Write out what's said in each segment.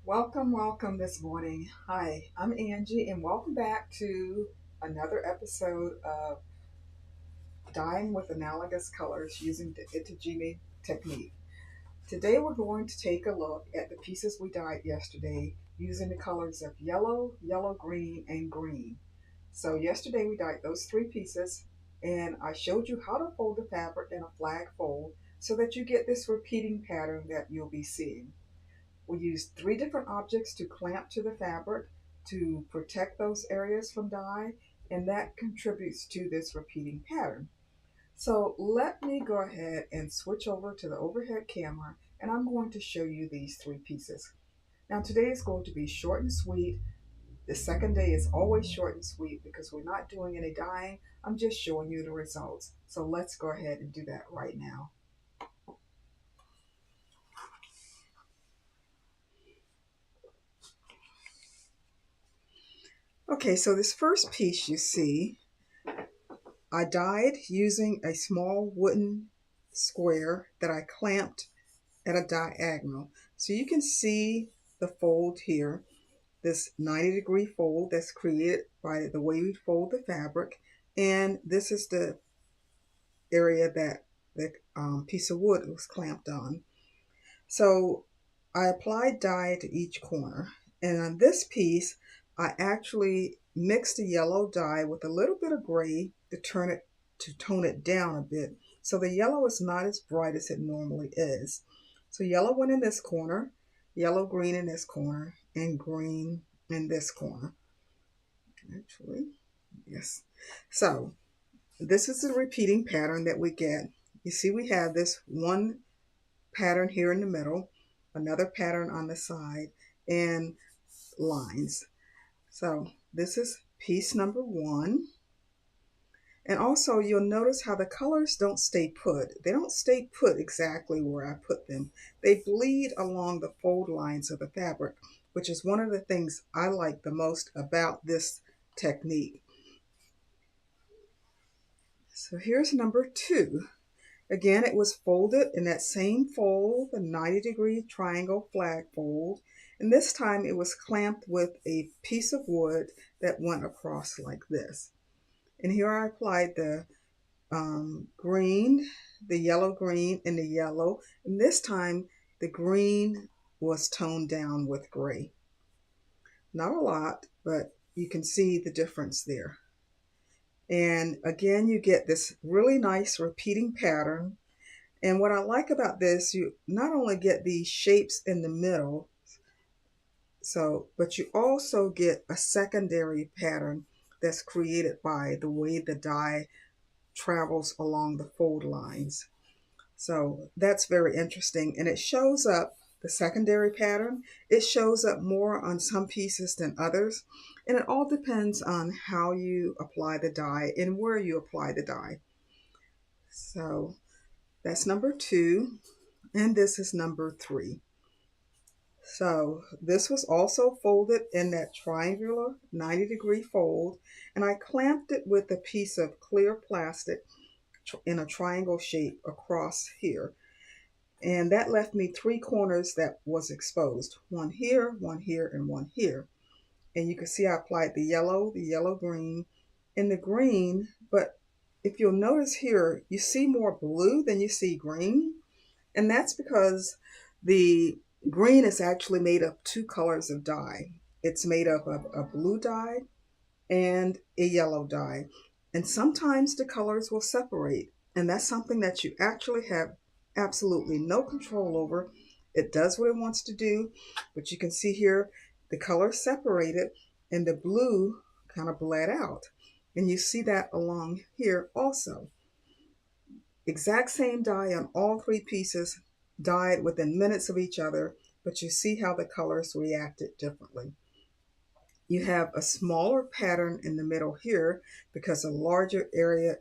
Welcome this morning. Hi, I'm Angie, and welcome back to another episode of Dyeing with Analogous Colors using the Itajime technique. Today we're going to take a look at the pieces we dyed yesterday using the colors of yellow, yellow green, and green. So yesterday we dyed those three pieces, and I showed you how to fold the fabric in a flag fold so that you get this repeating pattern that you'll be seeing. We used three different objects to clamp to the fabric to protect those areas from dye, and that contributes to this repeating pattern. So let me go ahead and switch over to the overhead camera, and I'm going to show you these three pieces. Now today is going to be short and sweet. The second day is always short and sweet because we're not doing any dyeing. I'm just showing you the results. So let's go ahead and do that right now. Okay, so this first piece you see, I dyed using a small wooden square that I clamped at a diagonal. So you can see the fold here, this 90-degree fold that's created by the way we fold the fabric. And this is the area that the piece of wood was clamped on. So I applied dye to each corner. And on this piece, I actually mixed the yellow dye with a little bit of gray to tone it down a bit. So the yellow is not as bright as it normally is. So yellow went in this corner, yellow green in this corner, and green in this corner. Actually, yes. So this is the repeating pattern that we get. You see we have this one pattern here in the middle, another pattern on the side, and lines. So this is piece number one. And also you'll notice how the colors don't stay put. They don't stay put exactly where I put them. They bleed along the fold lines of the fabric, which is one of the things I like the most about this technique. So here's number two. Again, it was folded in that same fold, the 90-degree triangle flag fold, and this time it was clamped with a piece of wood that went across like this. And here I applied the green, the yellow green, and the yellow, and this time the green was toned down with gray. Not a lot, but you can see the difference there. And again, you get this really nice repeating pattern. And what I like about this, you not only get these shapes in the middle, but you also get a secondary pattern that's created by the way the dye travels along the fold lines. So that's very interesting. And it shows up, the secondary pattern, it shows up more on some pieces than others. And it all depends on how you apply the dye and where you apply the dye. So that's number two. And this is number three. So this was also folded in that triangular 90-degree fold, and I clamped it with a piece of clear plastic in a triangle shape across here. And that left me three corners that was exposed. One here, and one here. And you can see I applied the yellow green, and the green, but if you'll notice here, you see more blue than you see green. And that's because the green is actually made of two colors of dye. It's made up of a blue dye and a yellow dye. And sometimes the colors will separate. And that's something that you actually have absolutely no control over. It does what it wants to do, but you can see here the color separated and the blue kind of bled out. And you see that along here also. Exact same dye on all three pieces, dyed within minutes of each other, but you see how the colors reacted differently. You have a smaller pattern in the middle here because a larger area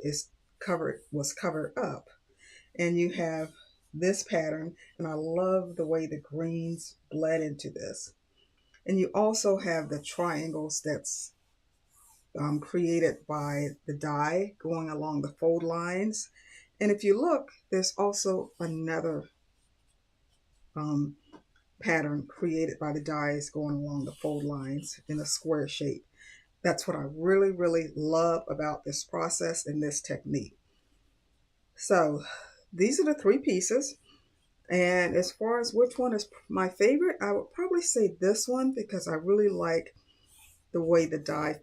was covered up. And you have this pattern, and I love the way the greens bled into this. And you also have the triangles that's created by the dye going along the fold lines. And if you look, there's also another pattern created by the dies going along the fold lines in a square shape. That's what I really, really love about this process and this technique. So these are the three pieces. And as far as which one is my favorite, I would probably say this one because I really like the way the dye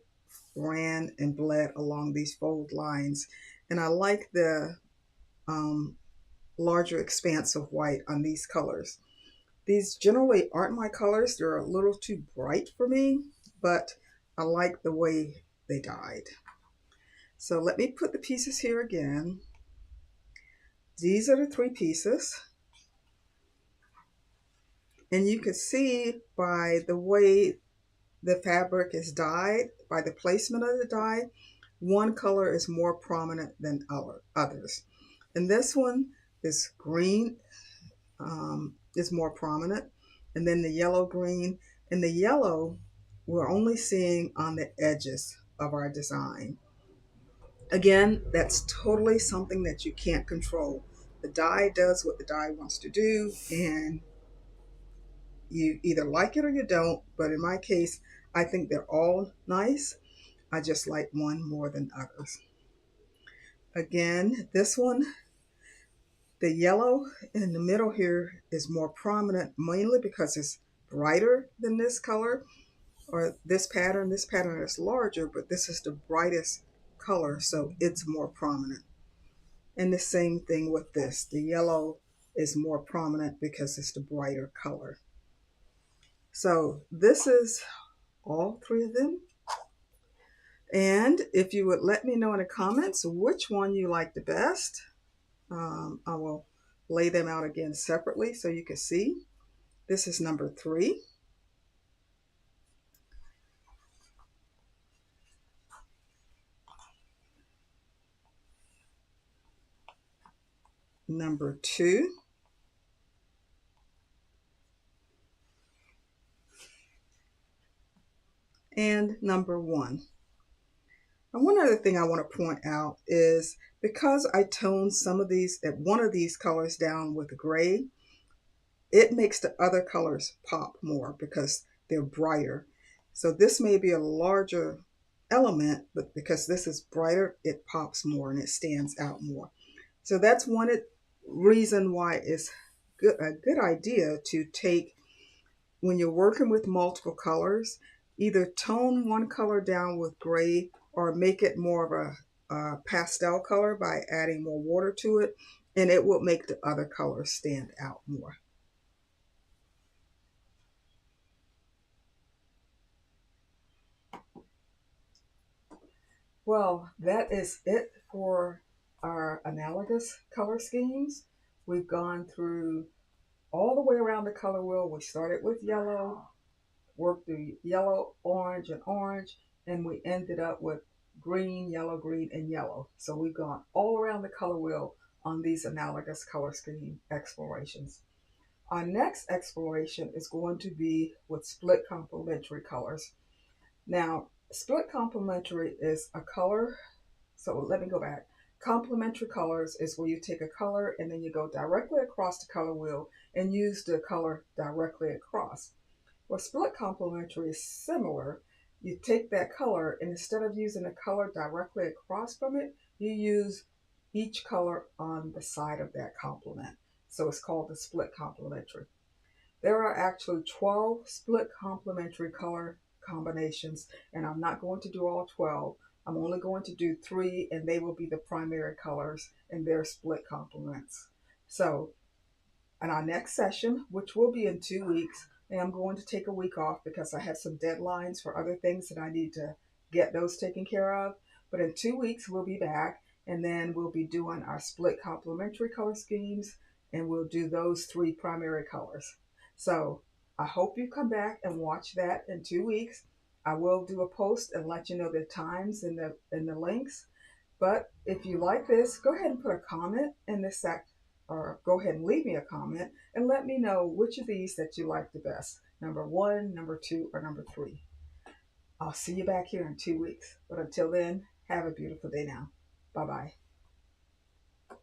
ran and bled along these fold lines. And I like the um, larger expanse of white on these colors. These generally aren't my colors. They're a little too bright for me, but I like the way they dyed. So let me put the pieces here again. These are the three pieces. And you can see by the way the fabric is dyed, by the placement of the dye, one color is more prominent than others. And this one is green, is more prominent. And then the yellow green. And the yellow we're only seeing on the edges of our design. Again, that's totally something that you can't control. The dye does what the dye wants to do, and you either like it or you don't. But in my case, I think they're all nice. I just like one more than others. Again, this one, the yellow in the middle here is more prominent, mainly because it's brighter than this color or this pattern. This pattern is larger, but this is the brightest color, so it's more prominent. And the same thing with this. The yellow is more prominent because it's the brighter color. So this is all three of them. And if you would let me know in the comments which one you like the best, I will lay them out again separately so you can see. This is number 3. Number 2. And number 1. And one other thing I want to point out is because I toned some of these, at one of these colors down with gray, it makes the other colors pop more because they're brighter. So this may be a larger element, but because this is brighter, it pops more and it stands out more. So that's one reason why it's a good idea to take, when you're working with multiple colors, either tone one color down with gray or make it more of a pastel color by adding more water to it, and it will make the other colors stand out more. Well, that is it for our analogous color schemes. We've gone through all the way around the color wheel. We started with yellow, worked through yellow, orange, and we ended up with green, green, and yellow. So we've gone all around the color wheel on these analogous color scheme explorations. Our next exploration is going to be with split complementary colors. Now, split complementary is a color. So let me go back. Complementary colors is where you take a color and then you go directly across the color wheel and use the color directly across. Well, split complementary is similar. You take that color and instead of using a color directly across from it, you use each color on the side of that complement. So it's called the split complementary. There are actually 12 split complementary color combinations, and I'm not going to do all 12. I'm only going to do 3, and they will be the primary colors and their split complements. So in our next session, which will be in 2 weeks, and I'm going to take a week off because I have some deadlines for other things that I need to get those taken care of. But in 2 weeks, we'll be back, and then we'll be doing our split complementary color schemes, and we'll do those 3 primary colors. So I hope you come back and watch that in 2 weeks. I will do a post and let you know the times and the links. But if you like this, go ahead and put a comment in this section, or go ahead and leave me a comment and let me know which of these that you like the best. Number 1, number 2, or number 3. I'll see you back here in 2 weeks. But until then, have a beautiful day now. Bye-bye.